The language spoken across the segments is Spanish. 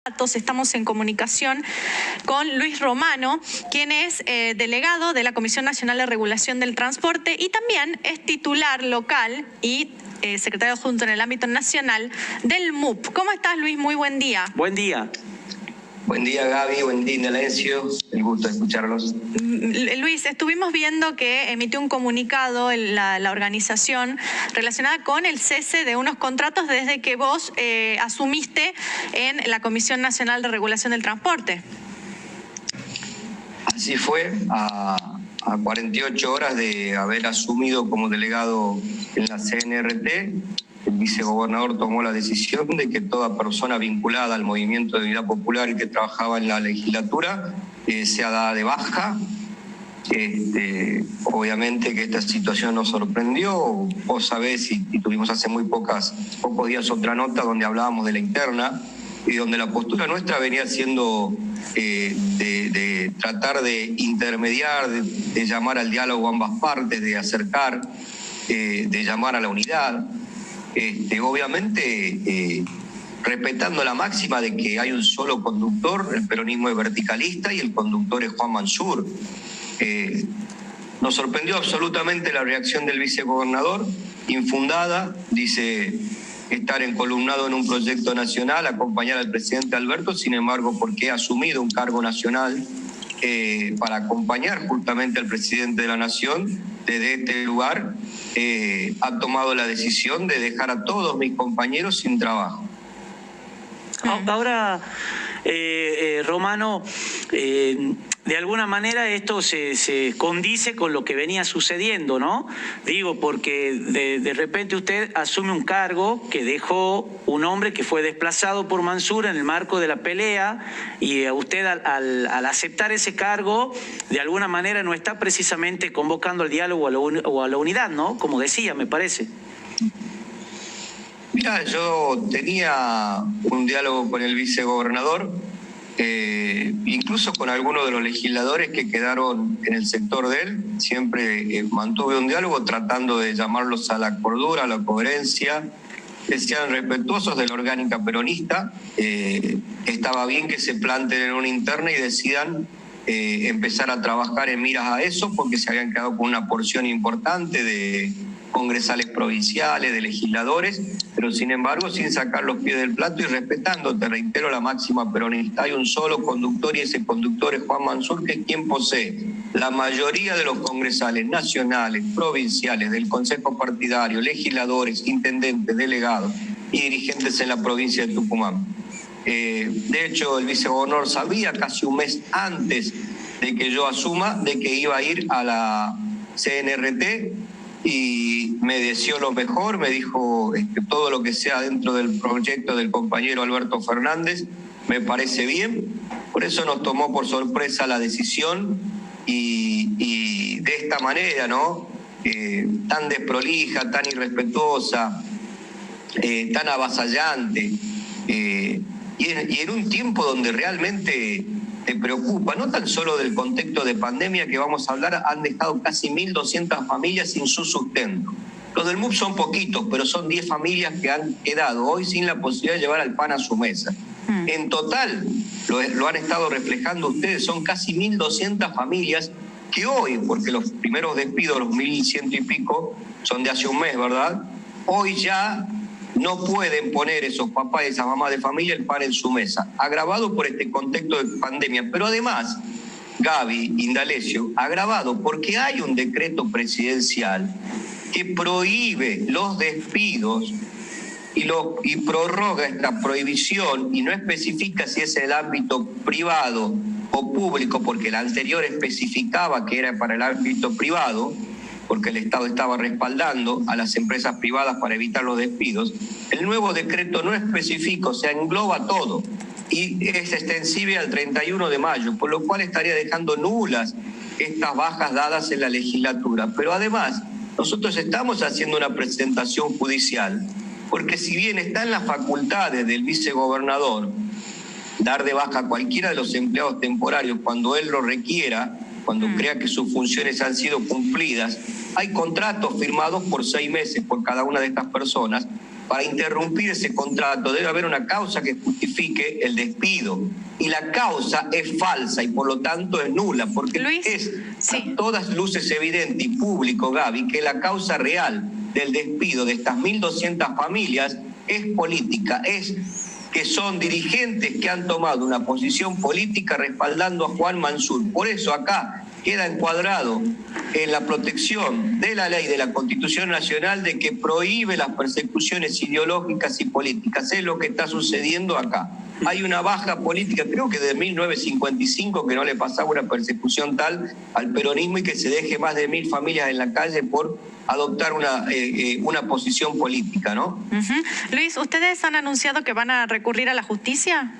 Estamos en comunicación con Luis Romano, quien es delegado de la Comisión Nacional de Regulación del Transporte y también es titular local y secretario adjunto en el ámbito nacional del MUP. ¿Cómo estás, Luis? Muy buen día. Buen día. Buen día, Gaby. Buen día, Indalencio. El gusto de escucharlos. Luis, estuvimos viendo que emitió un comunicado la organización relacionada con el cese de unos contratos desde que vos asumiste en la Comisión Nacional de Regulación del Transporte. Así fue, a 48 horas de haber asumido como delegado en la CNRT, el vicegobernador tomó la decisión de que toda persona vinculada al movimiento de Unidad Popular y que trabajaba en la legislatura sea dada de baja. Obviamente que esta situación nos sorprendió. Vos sabés, y tuvimos hace pocos días otra nota donde hablábamos de la interna y donde la postura nuestra venía siendo de tratar de intermediar, de llamar al diálogo a ambas partes, de acercar, de llamar a la unidad. Obviamente respetando la máxima de que hay un solo conductor, el peronismo es verticalista y el conductor es Juan Mansur. Nos sorprendió absolutamente la reacción del vicegobernador, infundada, dice estar encolumnado en un proyecto nacional, acompañar al presidente Alberto, sin embargo, porque ha asumido un cargo nacional para acompañar justamente al presidente de la Nación, desde este lugar ha tomado la decisión de dejar a todos mis compañeros sin trabajo. Ahora, Romano, de alguna manera esto se condice con lo que venía sucediendo, ¿no? Digo, porque de repente usted asume un cargo que dejó un hombre que fue desplazado por Mansur en el marco de la pelea, y usted al aceptar ese cargo, de alguna manera no está precisamente convocando al diálogo o a la unidad, ¿no? Como decía, me parece. Mira, yo tenía un diálogo con el vicegobernador, incluso con algunos de los legisladores que quedaron en el sector de él. Siempre mantuve un diálogo tratando de llamarlos a la cordura, a la coherencia, que sean respetuosos de la orgánica peronista. Estaba bien que se planteen en una interna y decidan empezar a trabajar en miras a eso, porque se habían quedado con una porción importante de congresales provinciales, de legisladores, pero sin embargo sin sacar los pies del plato y respetando, te reitero, la máxima peronista. Hay un solo conductor y ese conductor es Juan Mansur, que es quien posee la mayoría de los congresales nacionales, provinciales, del Consejo Partidario, legisladores, intendentes, delegados y dirigentes en la provincia de Tucumán. De hecho, el vicegobernador sabía casi un mes antes de que yo asuma de que iba a ir a la CNRT y me deseó lo mejor, me dijo todo lo que sea dentro del proyecto del compañero Alberto Fernández me parece bien. Por eso nos tomó por sorpresa la decisión y de esta manera, ¿no? Tan desprolija, tan irrespetuosa, tan avasallante, y en un tiempo donde realmente te preocupa, no tan solo del contexto de pandemia que vamos a hablar, han dejado casi 1.200 familias sin su sustento. Los del MUP son poquitos, pero son 10 familias que han quedado hoy sin la posibilidad de llevar el pan a su mesa. En total, lo han estado reflejando ustedes, son casi 1.200 familias que hoy, porque los primeros despidos, los 1.100 y pico, son de hace un mes, ¿verdad? Hoy ya no pueden poner esos papás y esas mamás de familia el pan en su mesa, agravado por este contexto de pandemia. Pero además, Gaby, Indalecio, agravado porque hay un decreto presidencial que prohíbe los despidos y prorroga esta prohibición y no especifica si es el ámbito privado o público, porque el anterior especificaba que era para el ámbito privado, porque el Estado estaba respaldando a las empresas privadas para evitar los despidos. El nuevo decreto no especifica, o sea, engloba todo y es extensible al 31 de mayo, por lo cual estaría dejando nulas estas bajas dadas en la legislatura. Pero además, nosotros estamos haciendo una presentación judicial, porque si bien está en las facultades del vicegobernador dar de baja a cualquiera de los empleados temporarios cuando él lo requiera, cuando crea que sus funciones han sido cumplidas, hay contratos firmados por 6 meses por cada una de estas personas, para interrumpir ese contrato debe haber una causa que justifique el despido. Y la causa es falsa y por lo tanto es nula, porque Luis, es sí. a todas luces evidente y público, Gaby, que la causa real del despido de estas 1.200 familias es política, es que son dirigentes que han tomado una posición política respaldando a Juan Mansur. Por eso acá queda encuadrado en la protección de la ley de la Constitución Nacional de que prohíbe las persecuciones ideológicas y políticas. Es lo que está sucediendo acá. Hay una baja política, creo que de 1955, que no le pasaba una persecución tal al peronismo y que se deje más de 1.000 familias en la calle por adoptar una posición política, ¿no? Luis, ¿ustedes han anunciado que van a recurrir a la justicia?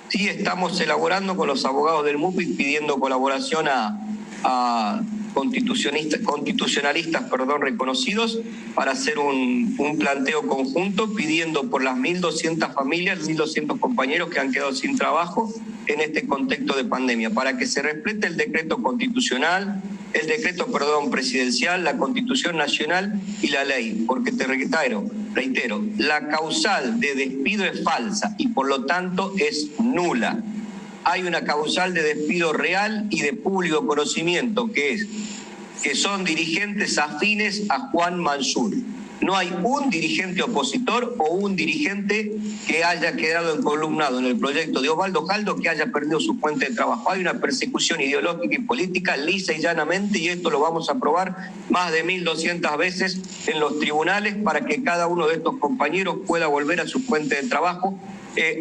Sí, estamos elaborando con los abogados del MUPI pidiendo colaboración a constitucionalistas reconocidos para hacer un planteo conjunto pidiendo por las 1.200 familias, 1.200 compañeros que han quedado sin trabajo en este contexto de pandemia, para que se respete el decreto constitucional, el decreto, presidencial, la Constitución Nacional y la ley, porque te reitero, la causal de despido es falsa y por lo tanto es nula. Hay una causal de despido real y de público conocimiento que son dirigentes afines a Juan Mansur. No hay un dirigente opositor o un dirigente que haya quedado encolumnado en el proyecto de Osvaldo Jaldo que haya perdido su fuente de trabajo. Hay una persecución ideológica y política lisa y llanamente, y esto lo vamos a probar más de 1.200 veces en los tribunales para que cada uno de estos compañeros pueda volver a su fuente de trabajo,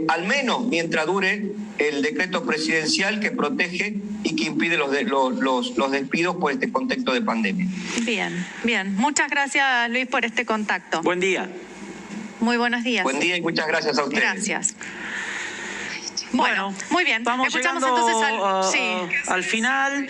al menos mientras dure el decreto presidencial que protege y que impide los despidos por este contexto de pandemia. Bien. Muchas gracias, Luis, por este contacto. Buen día. Muy buenos días. Buen día y muchas gracias a ustedes. Gracias. Bueno, muy bien. Vamos Escuchamos llegando entonces al final.